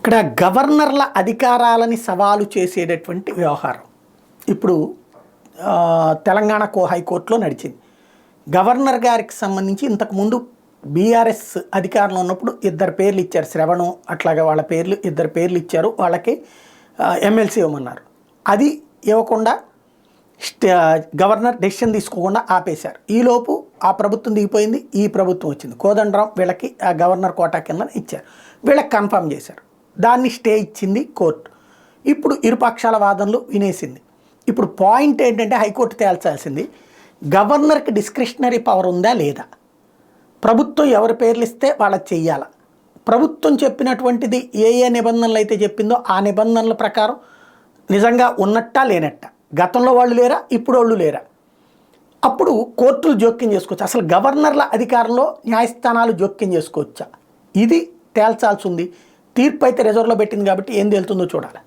ఇక్కడ గవర్నర్ల అధికారాలని సవాలు చేసేటటువంటి వ్యవహారం ఇప్పుడు తెలంగాణకు హైకోర్టులో నడిచింది. గవర్నర్ గారికి సంబంధించి ఇంతకుముందు బీఆర్ఎస్ అధికారంలో ఉన్నప్పుడు ఇద్దరు పేర్లు ఇచ్చారు, శ్రవణం అట్లాగే వాళ్ళ పేర్లు ఇద్దరు పేర్లు ఇచ్చారు, వాళ్ళకి ఎమ్మెల్సీ ఇవ్వమన్నారు. అది ఇవ్వకుండా గవర్నర్ డెసిషన్ తీసుకోకుండా ఆపేశారు. ఈలోపు ఆ ప్రభుత్వం దిగిపోయింది, ఈ ప్రభుత్వం వచ్చింది. కోదండరాం వీళ్ళకి ఆ గవర్నర్ కోటా కింద ఇచ్చారు, వీళ్ళకి కన్ఫర్మ్ చేశారు. దాన్ని స్టే ఇచ్చింది కోర్టు. ఇప్పుడు ఇరుపక్షాల వాదనలు వినేసింది. ఇప్పుడు పాయింట్ ఏంటంటే హైకోర్టు తేల్చాల్సింది గవర్నర్కి డిస్క్రిషనరీ పవర్ ఉందా లేదా, ప్రభుత్వం ఎవరి పేర్లు ఇస్తే వాళ్ళకి చెయ్యాలా, ప్రభుత్వం చెప్పినటువంటిది ఏ ఏ నిబంధనలు అయితే చెప్పిందో ఆ నిబంధనల ప్రకారం నిజంగా ఉన్నట్టా లేనట్టా, గతంలో వాళ్ళు లేరా ఇప్పుడు వాళ్ళు లేరా, అప్పుడు కోర్టులు జోక్యం చేసుకోవచ్చు. అసలు గవర్నర్ల అధికారంలో న్యాయస్థానాలు జోక్యం చేసుకోవచ్చా, ఇది తేల్చాల్సి ఉంది. తీర్పు అయితే రిజర్వ్లో పెట్టింది కాబట్టి ఏం తేలుతుందో చూడాలి.